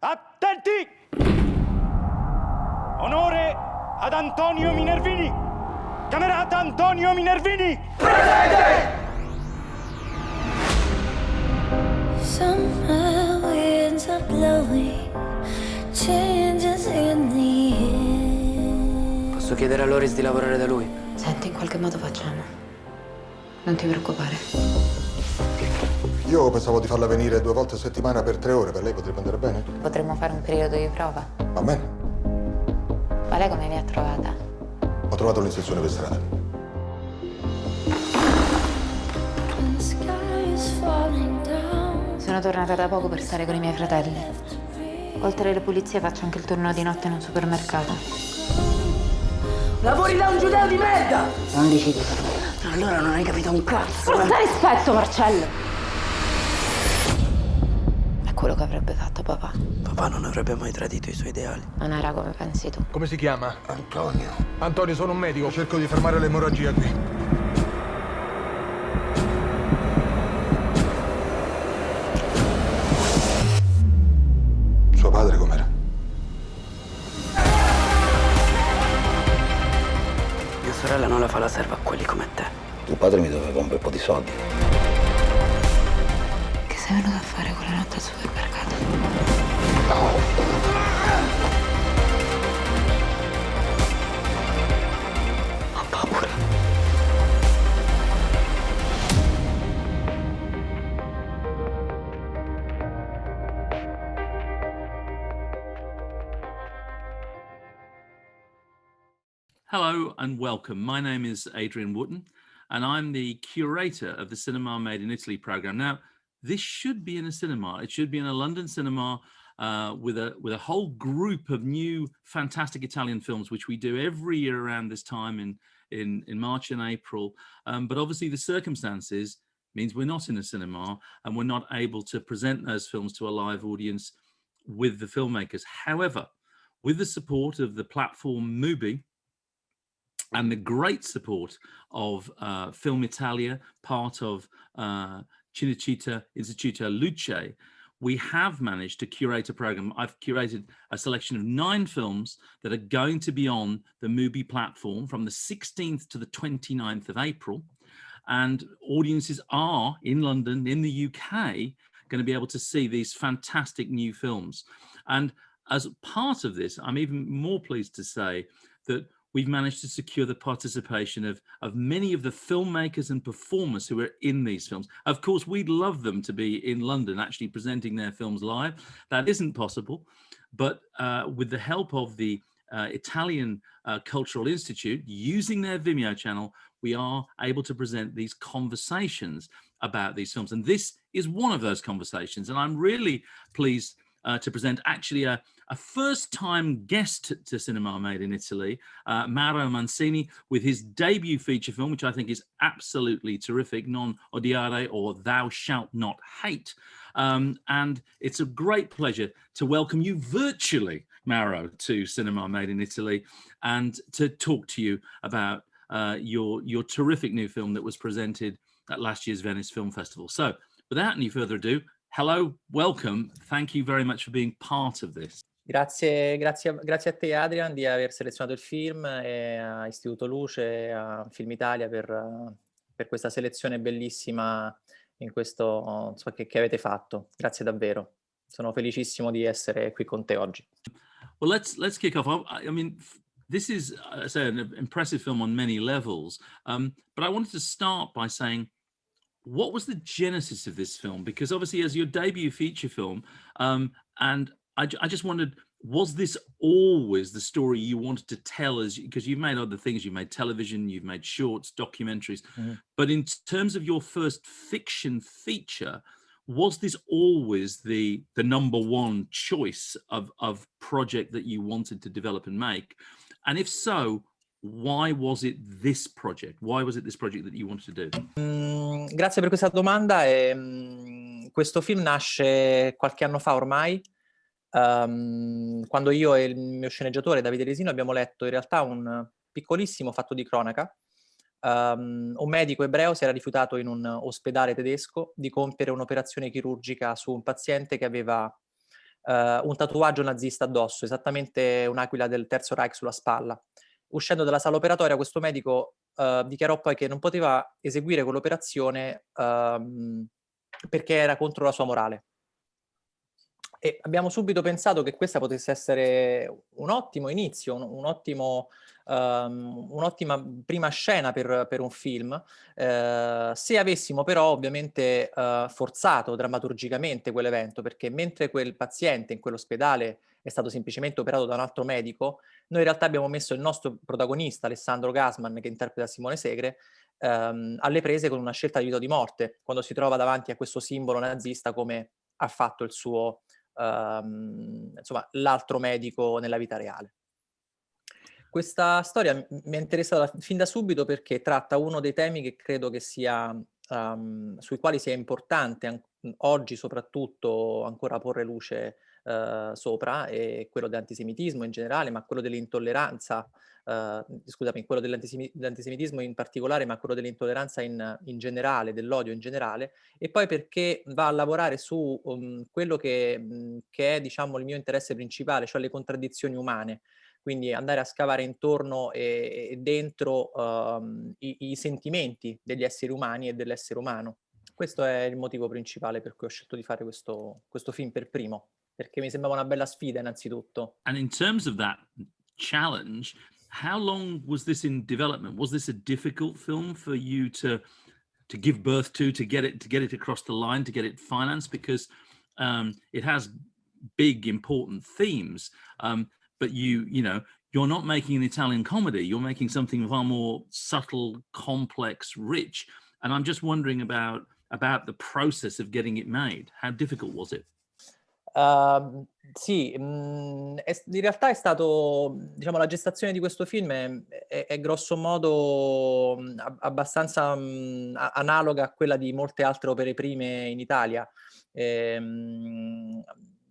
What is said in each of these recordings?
Attenti! Onore ad Antonio Minervini! Camerata Antonio Minervini! Presente! Somehow winds are blowing, changes in the air. Posso chiedere a Loris di lavorare da lui? Senti, in qualche modo facciamo. Non ti preoccupare. Io pensavo di farla venire 2 volte a settimana per 3 ore. Per lei potrebbe andare bene? Potremmo fare un periodo di prova. Va bene. Ma lei come mi ha trovata? Ho trovato l'inserzione per strada. And the sky is falling down. Sono tornata da poco per stare con i miei fratelli. Oltre alle pulizie faccio anche il turno di notte in un supermercato. Lavori da un giudeo di merda! Non dici tutto. Allora non hai capito un cazzo! Forza rispetto, Marcello! È quello che avrebbe fatto papà. Papà non avrebbe mai tradito i suoi ideali. Non era come pensi tu. Come si chiama? Antonio. Antonio, sono un medico. Cerco di fermare l'emorragia qui. Suo padre com'era? Mia sorella non la fa la serva a quelli come te. Tuo padre mi doveva un bel po' di soldi. Che sei venuto a fare quella notte al supermercato? Ho paura. Hello and welcome. My name is Adrian Wooten, and I'm the curator of the Cinema Made in Italy program. Now, this should be in a cinema. It should be in a London cinema with a whole group of new, fantastic Italian films, which we do every year around this time in March and April. But obviously, the circumstances means we're not in a cinema and we're not able to present those films to a live audience with the filmmakers. However, with the support of the platform Mubi, and the great support of Film Italia, part of Cinecittà Istituto Luce, we have managed to curate a program. I've curated a selection of 9 films that are going to be on the Mubi platform from the 16th to the 29th of April. And audiences are in London, in the UK, going to be able to see these fantastic new films. And as part of this, I'm even more pleased to say that we've managed to secure the participation of many of the filmmakers and performers who are in these films. Of course, we'd love them to be in London actually presenting their films live. That isn't possible, but with the help of the Italian Cultural Institute, using their Vimeo channel, we are able to present these conversations about these films. And this is one of those conversations. And I'm really pleased to present actually a first-time guest to Cinema Made in Italy, Mauro Mancini, with his debut feature film, which I think is absolutely terrific, Non Odiare, or Thou Shalt Not Hate. And it's a great pleasure to welcome you virtually, Mauro, to Cinema Made in Italy, and to talk to you about your terrific new film that was presented at last year's Venice Film Festival. So, without any further ado, hello, welcome. Thank you very much for being part of this. Grazie a te Adrian di aver selezionato il film e a Istituto Luce e a Film Italia per questa selezione bellissima in questo, insomma, che avete fatto. Grazie davvero. Sono felicissimo di essere qui con te oggi. Well, let's kick off. I mean, this is, say, an impressive film on many levels, but I wanted to start by saying, what was the genesis of this film? Because obviously, as your debut feature film, and I just wondered, was this always the story you wanted to tell? Because you've made other things, you've made television, you've made shorts, documentaries, but in terms of your first fiction feature, was this always the number one choice of project that you wanted to develop and make? And if so, why was it this project? Why was it this project that you wanted to do? Grazie per questa domanda. Questo film nasce qualche anno fa ormai, quando io e il mio sceneggiatore Davide Lesino abbiamo letto in realtà un piccolissimo fatto di cronaca. Un medico ebreo si era rifiutato in un ospedale tedesco di compiere un'operazione chirurgica su un paziente che aveva un tatuaggio nazista addosso, esattamente un'aquila del Terzo Reich sulla spalla. Uscendo dalla sala operatoria, questo medico dichiarò poi che non poteva eseguire quell'operazione perché era contro la sua morale. E abbiamo subito pensato che questa potesse essere un ottimo inizio, un'ottima prima scena per un film, se avessimo però ovviamente forzato drammaturgicamente quell'evento, perché mentre quel paziente in quell'ospedale è stato semplicemente operato da un altro medico, noi in realtà abbiamo messo il nostro protagonista, Alessandro Gasman, che interpreta Simone Segre, alle prese con una scelta di vita o di morte, quando si trova davanti a questo simbolo nazista come ha fatto il suo insomma, l'altro medico nella vita reale. Questa storia mi è interessata fin da subito perché tratta uno dei temi che credo che sia sui quali sia importante oggi soprattutto ancora porre luce sopra, è quello dell'antisemitismo in generale, ma quello dell'intolleranza, scusami, quello dell'antisemitismo in particolare, ma quello dell'intolleranza in generale, dell'odio in generale, e poi perché va a lavorare su quello che è, diciamo, il mio interesse principale, cioè le contraddizioni umane. Quindi andare a scavare intorno e dentro i sentimenti degli esseri umani e dell'essere umano. Questo è il motivo principale per cui ho scelto di fare questo film per primo, perché mi sembrava una bella sfida innanzitutto. And in terms of that challenge, how long was this in development? Was this a difficult film for you to give birth to get it across the line, to get it financed? Because it has big, important themes. But you're not making an Italian comedy. You're making something far more subtle, complex, rich. And I'm just wondering about the process of getting it made. How difficult was it? Sì, in realtà è stato, diciamo, la gestazione di questo film è grosso modo abbastanza analoga a quella di molte altre opere prime in Italia.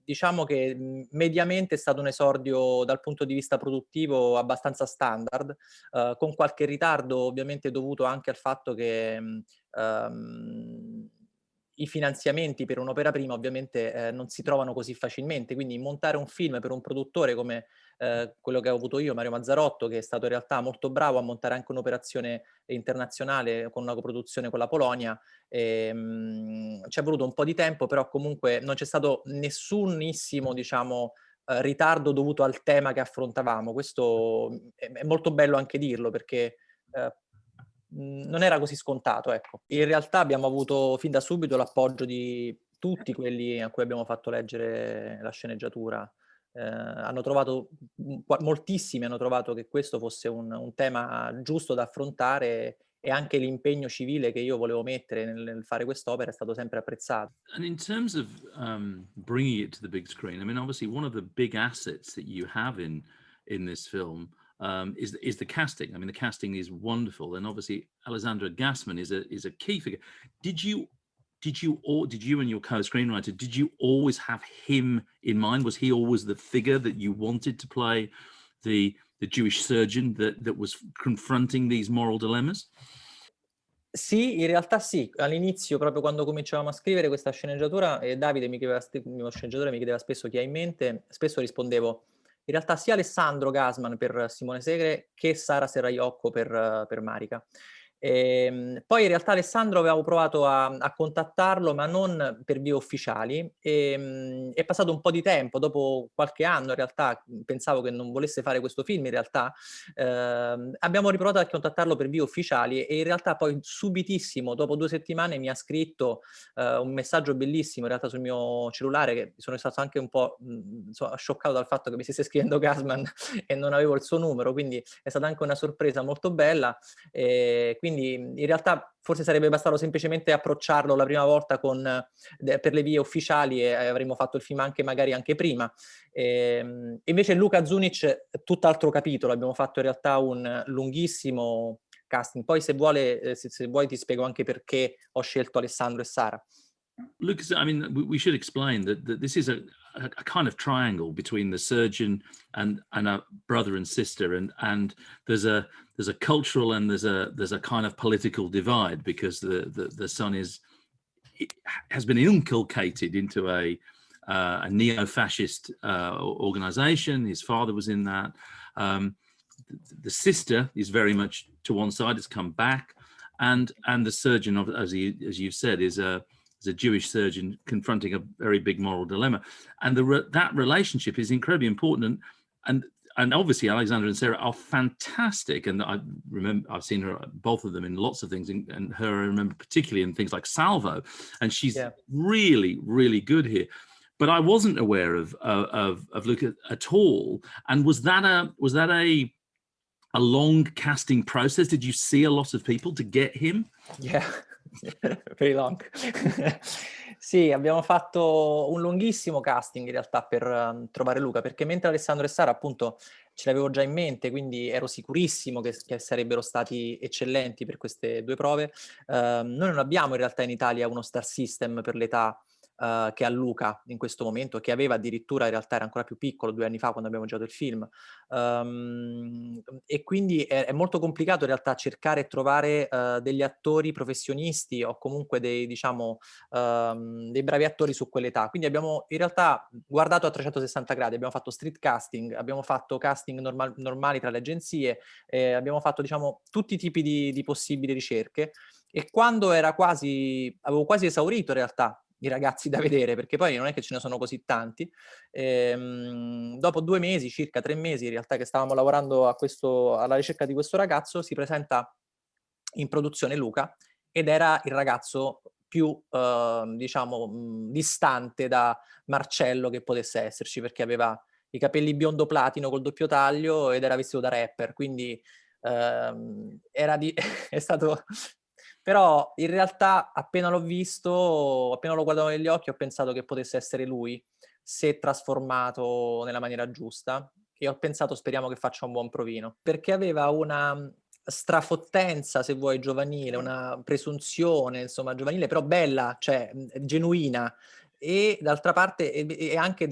Diciamo che mediamente è stato un esordio dal punto di vista produttivo abbastanza standard, con qualche ritardo ovviamente dovuto anche al fatto che i finanziamenti per un'opera prima ovviamente non si trovano così facilmente, quindi montare un film per un produttore come quello che ho avuto io, Mario Mazzarotto, che è stato in realtà molto bravo a montare anche un'operazione internazionale con una coproduzione con la Polonia, ci è voluto un po' di tempo, però comunque non c'è stato nessunissimo, diciamo, ritardo dovuto al tema che affrontavamo. Questo è molto bello anche dirlo, perché non era così scontato, ecco. In realtà abbiamo avuto fin da subito l'appoggio di tutti quelli a cui abbiamo fatto leggere la sceneggiatura. Hanno trovato, moltissimi hanno trovato che questo fosse un tema giusto da affrontare, e anche l'impegno civile che io volevo mettere nel fare quest'opera è stato sempre apprezzato. And in terms of bringing it to the big screen, I mean, obviously one of the big assets that you have in this film is the casting. I mean, the casting is wonderful, and obviously Alessandro Gasman is a key figure. Did you and your co-screenwriter, did you always have him in mind? Was he always the figure that you wanted to play the Jewish surgeon that was confronting these moral dilemmas? Sì, in realtà sì. All'inizio, proprio quando cominciavamo a scrivere questa sceneggiatura, Davide il mio sceneggiatore mi chiedeva spesso chi hai in mente, spesso rispondevo in realtà sia Alessandro Gasman per Simone Segre che Sara Serraiocco per Marica. Poi in realtà Alessandro avevamo provato a contattarlo, ma non per vie ufficiali, è passato un po' di tempo, dopo qualche anno in realtà, pensavo che non volesse fare questo film in realtà, abbiamo riprovato a contattarlo per vie ufficiali, e in realtà poi subitissimo, dopo 2 settimane, mi ha scritto un messaggio bellissimo in realtà sul mio cellulare, che sono stato anche un po' scioccato dal fatto che mi stesse scrivendo Gasman e non avevo il suo numero, quindi è stata anche una sorpresa molto bella. Quindi in realtà forse sarebbe bastato semplicemente approcciarlo la prima volta per le vie ufficiali, e avremmo fatto il film magari anche prima. Invece Luca Zunic, tutt'altro capitolo, abbiamo fatto in realtà un lunghissimo casting. Poi se vuoi ti spiego anche perché ho scelto Alessandro e Sara. Lucas, I mean, we should explain that this is a kind of triangle between the surgeon and a brother and sister, and there's a cultural and there's a kind of political divide, because the son has been inculcated into a a neo-fascist organization. His father was in that. The sister is very much to one side, has come back, and the surgeon, as you've said, is a Jewish surgeon confronting a very big moral dilemma, and that relationship is incredibly important. And obviously Alexandra and Sarah are fantastic, and I remember I've seen her, both of them, in lots of things, and her I remember particularly in things like Salvo, and she's really, really good here. But I wasn't aware of Luca at all. And was that a long casting process? Did you see a lot of people to get him? Yeah, very long. Sì, abbiamo fatto un lunghissimo casting in realtà per trovare Luca, perché mentre Alessandro e Sara appunto ce l'avevo già in mente, quindi ero sicurissimo che sarebbero stati eccellenti per queste 2 prove. Noi non abbiamo in realtà in Italia uno star system per l'età che ha Luca in questo momento, che aveva addirittura, in realtà era ancora più piccolo 2 anni fa quando abbiamo girato il film, e quindi è molto complicato in realtà cercare e trovare degli attori professionisti o comunque dei bravi attori su quell'età. Quindi abbiamo in realtà guardato a 360 gradi, abbiamo fatto street casting, abbiamo fatto casting normali tra le agenzie, abbiamo fatto tutti i tipi di possibili ricerche, e quando avevo quasi esaurito in realtà i ragazzi da vedere, perché poi non è che ce ne sono così tanti, dopo 2 mesi, circa 3 mesi in realtà, che stavamo lavorando alla ricerca di questo ragazzo, si presenta in produzione Luca, ed era il ragazzo più distante da Marcello che potesse esserci, perché aveva i capelli biondo platino col doppio taglio ed era vestito da rapper, quindi è stato... Però in realtà appena l'ho guardato negli occhi, ho pensato che potesse essere lui, se trasformato nella maniera giusta, e ho pensato speriamo che faccia un buon provino, perché aveva una strafottenza, se vuoi, giovanile, una presunzione, insomma, giovanile, però bella, cioè genuina, e d'altra parte e anche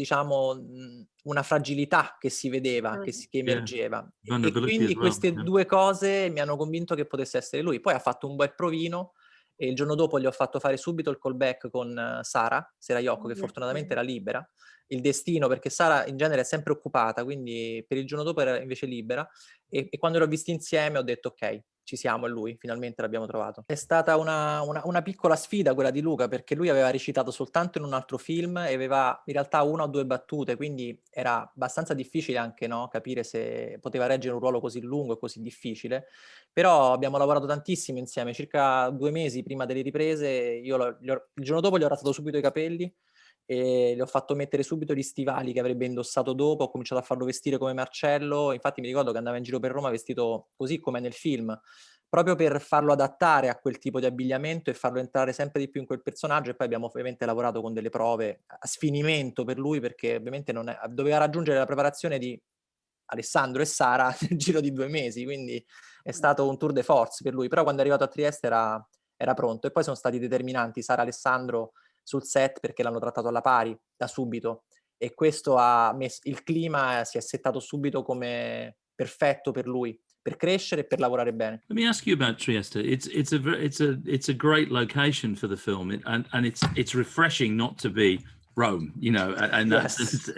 una fragilità che si vedeva, che emergeva. E quindi queste 2 cose mi hanno convinto che potesse essere lui. Poi ha fatto un bel provino, e il giorno dopo gli ho fatto fare subito il callback con Sara Seraiocco, che fortunatamente era libera. Il destino, perché Sara in genere è sempre occupata, quindi per il giorno dopo era invece libera, e quando li ho visti insieme ho detto ok, ci siamo, è lui, finalmente l'abbiamo trovato. È stata una piccola sfida quella di Luca, perché lui aveva recitato soltanto in un altro film e aveva in realtà 1 o 2 battute, quindi era abbastanza difficile anche, no, capire se poteva reggere un ruolo così lungo e così difficile. Però abbiamo lavorato tantissimo insieme, circa 2 mesi prima delle riprese. Io il giorno dopo gli ho rasato subito i capelli e gli ho fatto mettere subito gli stivali che avrebbe indossato dopo, ho cominciato a farlo vestire come Marcello, infatti mi ricordo che andava in giro per Roma vestito così come nel film, proprio per farlo adattare a quel tipo di abbigliamento e farlo entrare sempre di più in quel personaggio. E poi abbiamo ovviamente lavorato con delle prove a sfinimento per lui, perché ovviamente doveva raggiungere la preparazione di Alessandro e Sara nel giro di 2 mesi, quindi è stato un tour de force per lui, però quando è arrivato a Trieste era pronto. E poi sono stati determinanti Sara e Alessandro sul set, perché l'hanno trattato alla pari da subito, e questo il clima si è settato subito come perfetto per lui, per crescere e per lavorare bene. Let me ask you about Trieste. It's a great location for the film, and it's refreshing not to be Rome, and that's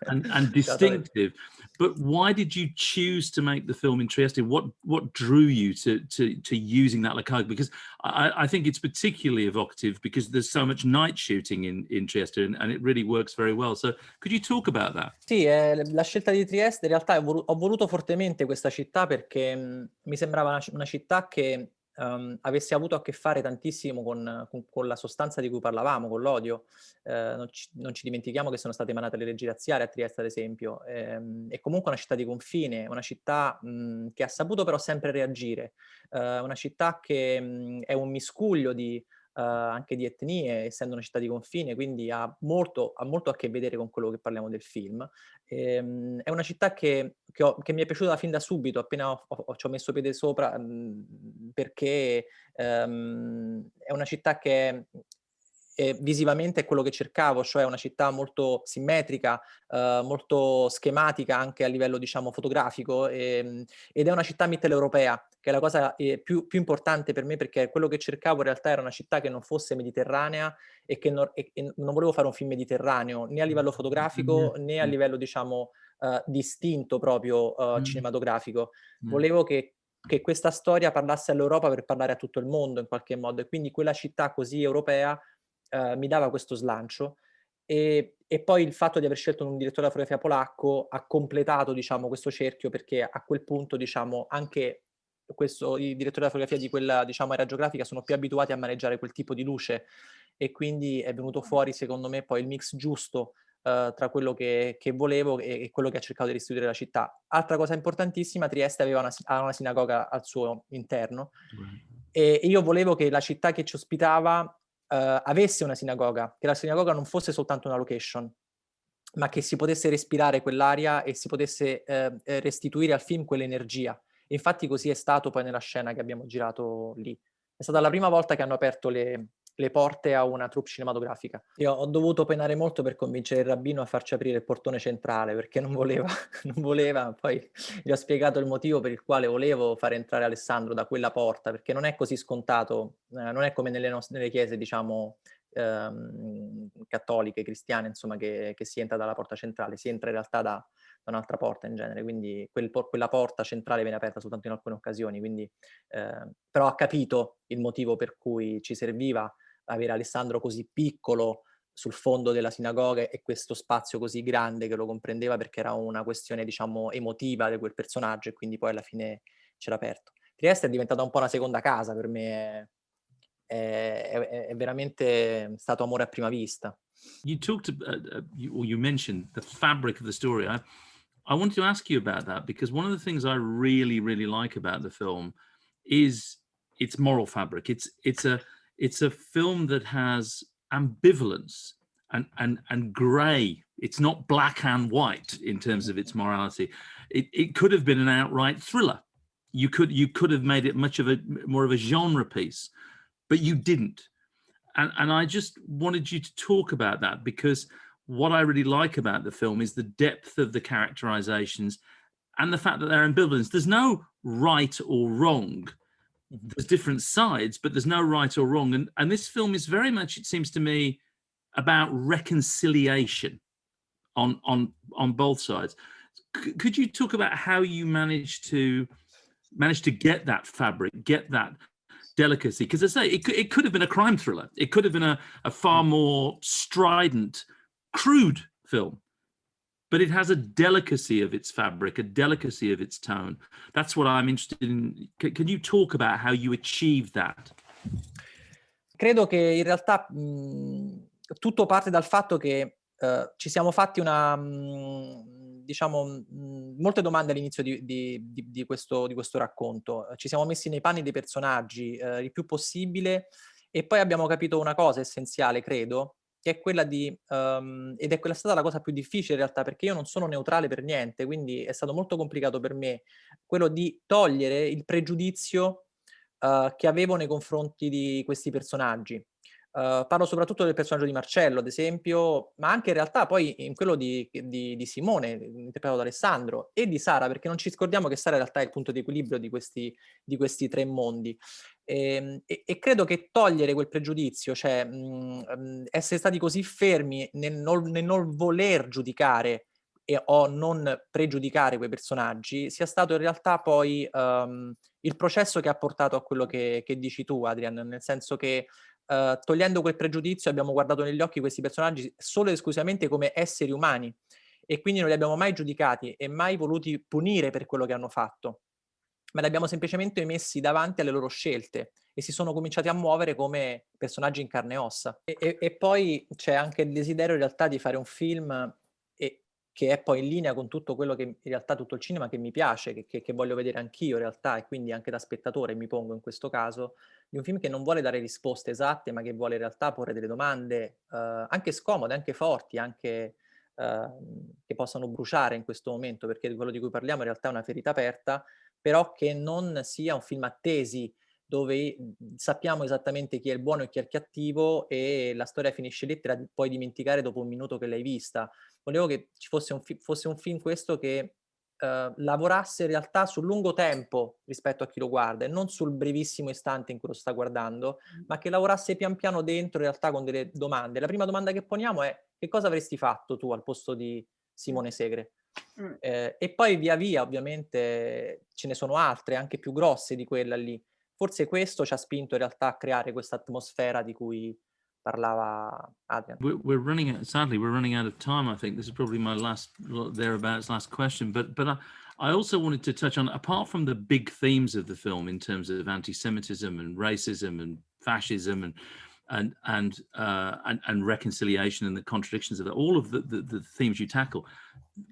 and distinctive. But why did you choose to make the film in Trieste? What drew you to using that locale? Because I think it's particularly evocative because there's so much night shooting in Trieste, and it really works very well. So could you talk about that? Sì, la scelta di Trieste, in realtà ho voluto fortemente questa città perché mi sembrava una città che avesse avuto a che fare tantissimo con la sostanza di cui parlavamo, con l'odio. Non ci dimentichiamo che sono state emanate le leggi razziali a Trieste, ad esempio. È comunque una città di confine, una città che ha saputo però sempre reagire, una città che è un miscuglio anche di etnie, essendo una città di confine, quindi ha molto a che vedere con quello che parliamo del film. È una città che mi è piaciuta fin da subito, appena ci ho messo piede sopra, perché è una città che visivamente è quello che cercavo, cioè una città molto simmetrica, molto schematica anche a livello, diciamo, fotografico, ed è una città mitteleuropea, che è la cosa più importante per me, perché quello che cercavo in realtà era una città che non fosse mediterranea e che e non volevo fare un film mediterraneo, né a livello fotografico né a livello, diciamo, distinto proprio cinematografico. Volevo che questa storia parlasse all'Europa per parlare a tutto il mondo in qualche modo, e quindi quella città così europea mi dava questo slancio, e poi il fatto di aver scelto un direttore della fotografia polacco ha completato, diciamo, questo cerchio, perché a quel punto, diciamo, anche i direttori della fotografia di quella, diciamo, era geografica sono più abituati a maneggiare quel tipo di luce, e quindi è venuto fuori, secondo me, poi il mix giusto tra quello che volevo e quello che ha cercato di restituire la città. Altra cosa importantissima, Trieste ha una sinagoga al suo interno, e io volevo che la città che ci ospitava avesse una sinagoga, che la sinagoga non fosse soltanto una location, ma che si potesse respirare quell'aria e si potesse restituire al film quell'energia. E infatti così è stato poi nella scena che abbiamo girato lì. È stata la prima volta che hanno aperto le porte a una troupe cinematografica. Io ho dovuto penare molto per convincere il rabbino a farci aprire il portone centrale, perché non voleva, poi gli ho spiegato il motivo per il quale volevo fare entrare Alessandro da quella porta, perché non è così scontato, non è come nelle chiese, diciamo, cattoliche, cristiane, insomma, che si entra dalla porta centrale, si entra in realtà da un'altra porta in genere, quindi quella porta centrale viene aperta soltanto in alcune occasioni, quindi però ha capito il motivo per cui ci serviva avere Alessandro così piccolo sul fondo della sinagoga e questo spazio così grande che lo comprendeva, perché era una questione, diciamo, emotiva di quel personaggio, e quindi poi alla fine c'era aperto. Trieste è diventata un po' una seconda casa per me, è veramente stato amore a prima vista. You talked, you mentioned the fabric of the story. I wanted to ask you about that, because one of the things I really, really like about the film is its moral fabric. It's a film that has ambivalence and grey. It's not black and white in terms of its morality. It could have been an outright thriller. You could have made it more of a genre piece, but you didn't. And I just wanted you to talk about that, because what I really like about the film is the depth of the characterizations and the fact that they're ambivalent. There's no right or wrong. There's different sides, but there's no right or wrong. And this film is very much, it seems to me, about reconciliation on both sides. Could you talk about how you managed to get that fabric, get that delicacy? Because as I say, it could have been a crime thriller. It could have been a far more strident, crude film, but it has a delicacy of its fabric, a delicacy of its tone. That's what I'm interested in. Can you talk about how you achieved that? Credo che in realtà tutto parte dal fatto che ci siamo fatti diciamo, molte domande all'inizio di questo racconto. Ci siamo messi nei panni dei personaggi il più possibile, e poi abbiamo capito una cosa essenziale, credo, che è quella ed è quella stata la cosa più difficile in realtà, perché io non sono neutrale per niente, quindi è stato molto complicato per me quello di togliere il pregiudizio che avevo nei confronti di questi personaggi. Parlo soprattutto del personaggio di Marcello, ad esempio, ma anche in realtà poi in quello di Simone, interpretato da Alessandro, e di Sara, perché non ci scordiamo che Sara in realtà è il punto di equilibrio di questi tre mondi. E credo che togliere quel pregiudizio, cioè essere stati così fermi nel non voler giudicare o non pregiudicare quei personaggi, sia stato in realtà poi il processo che ha portato a quello che dici tu, Adrian, nel senso che togliendo quel pregiudizio abbiamo guardato negli occhi questi personaggi solo ed esclusivamente come esseri umani, e quindi non li abbiamo mai giudicati e mai voluti punire per quello che hanno fatto, ma li abbiamo semplicemente messi davanti alle loro scelte e si sono cominciati a muovere come personaggi in carne e ossa. E poi c'è anche il desiderio in realtà di fare un film che è poi in linea con tutto quello che in realtà tutto il cinema che mi piace, che voglio vedere anch'io in realtà, e quindi anche da spettatore mi pongo in questo caso, di un film che non vuole dare risposte esatte, ma che vuole in realtà porre delle domande anche scomode, anche forti, anche che possano bruciare in questo momento, perché quello di cui parliamo in realtà è una ferita aperta, però che non sia un film a tesi dove sappiamo esattamente chi è il buono e chi è il cattivo e la storia finisce lì, te la puoi dimenticare dopo un minuto che l'hai vista. Volevo che ci fosse un film questo che lavorasse in realtà sul lungo tempo rispetto a chi lo guarda e non sul brevissimo istante in cui lo sta guardando, ma che lavorasse pian piano dentro in realtà con delle domande. La prima domanda che poniamo è: che cosa avresti fatto tu al posto di Simone Segre? E poi via via ovviamente ce ne sono altre anche più grosse di quella lì. Forse questo ci ha spinto in realtà a creare questa atmosfera di cui parlava Adrian. Sadly we're running out of time. I think this is probably my last question, but I also wanted to touch on, apart from the big themes of the film in terms of anti-Semitism and racism and fascism and reconciliation and the contradictions of that, all of the themes you tackle.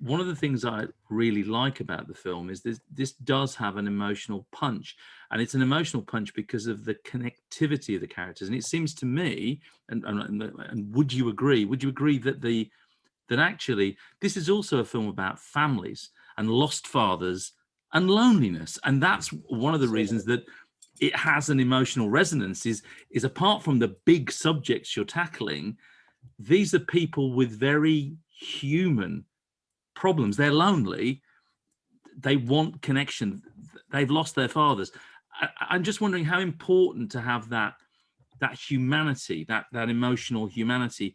One of the things I really like about the film is this does have an emotional punch, and it's an emotional punch because of the connectivity of the characters. And it seems to me, and would you agree that actually this is also a film about families and lost fathers and loneliness, and that's one of the reasons that it has an emotional resonance is apart from the big subjects you're tackling, these are people with very human problems. They're lonely, they want connection, they've lost their fathers. I'm just wondering how important to have that humanity, that emotional humanity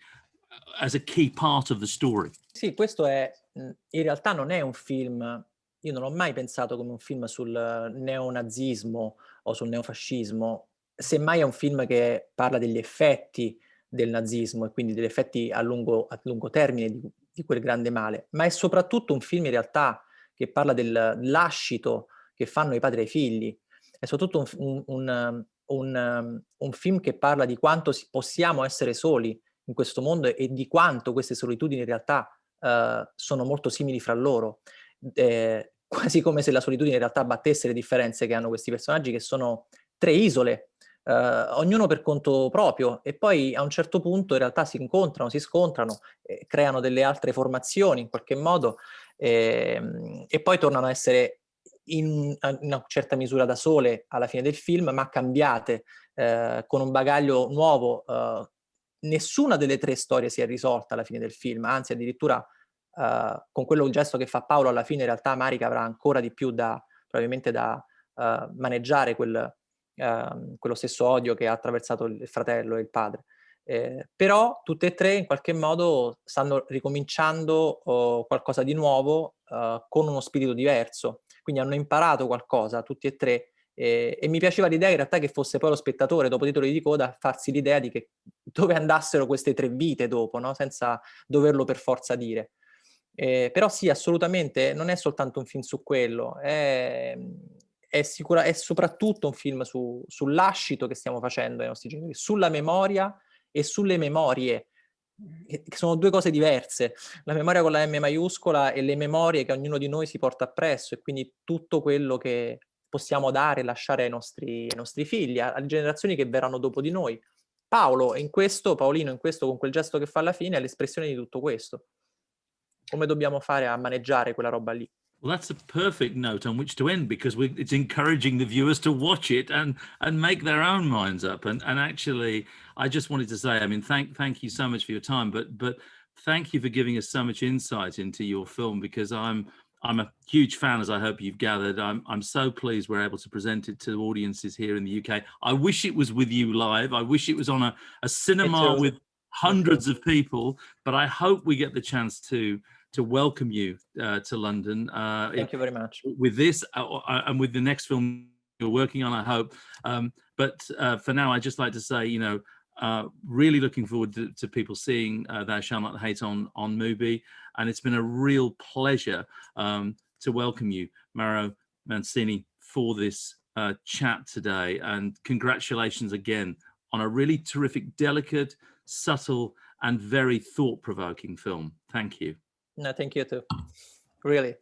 as a key part of the story. Sì, questo è, in realtà non è un film, io non ho mai pensato come un film sul neonazismo o sul neofascismo, semmai è un film che parla degli effetti del nazismo e quindi degli effetti a lungo termine di quel grande male, ma è soprattutto un film in realtà che parla del lascito che fanno i padri ai figli, è soprattutto un film che parla di quanto possiamo essere soli in questo mondo e di quanto queste solitudini in realtà sono molto simili fra loro, quasi come se la solitudine in realtà battesse le differenze che hanno questi personaggi, che sono 3 isole, ognuno per conto proprio, e poi a un certo punto in realtà si incontrano, si scontrano, creano delle altre formazioni in qualche modo, e poi tornano a essere in una certa misura da sole alla fine del film, ma cambiate, con un bagaglio nuovo. Nessuna delle 3 storie si è risolta alla fine del film, anzi addirittura con quello gesto che fa Paolo alla fine in realtà Marica avrà ancora di più probabilmente da maneggiare quello stesso odio che ha attraversato il fratello e il padre. Però tutte e 3 in qualche modo stanno ricominciando qualcosa di nuovo con uno spirito diverso, quindi hanno imparato qualcosa tutti e 3, e mi piaceva l'idea in realtà che fosse poi lo spettatore dopo titoli di coda a farsi l'idea di dove andassero queste 3 vite dopo, no? Senza doverlo per forza dire. Però sì, assolutamente non è soltanto un film su quello, è soprattutto un film sul lascito che stiamo facendo ai nostri genitori, sulla memoria e sulle memorie, che sono 2 cose diverse, la memoria con la M maiuscola e le memorie che ognuno di noi si porta appresso, e quindi tutto quello che possiamo dare e lasciare ai nostri figli, alle generazioni che verranno dopo di noi. Paolino in questo, con quel gesto che fa alla fine, è l'espressione di tutto questo. Come dobbiamo fare a maneggiare quella roba lì? Well, that's a perfect note on which to end, because it's encouraging the viewers to watch it and make their own minds up. And actually, I just wanted to say, I mean, thank you so much for your time, but thank you for giving us so much insight into your film, because I'm a huge fan, as I hope you've gathered. I'm so pleased we're able to present it to audiences here in the UK. I wish it was with you live. I wish it was on a cinema with hundreds of people, but I hope we get the chance to welcome you to London. Thank you very much. With this and with the next film you're working on, I hope. But for now, I'd just like to say, really looking forward to people seeing Thou Shalt Not Hate on Mubi. And it's been a real pleasure to welcome you, Mauro Mancini, for this chat today. And congratulations again on a really terrific, delicate, subtle, and very thought-provoking film. Thank you. No, thank you too. Really.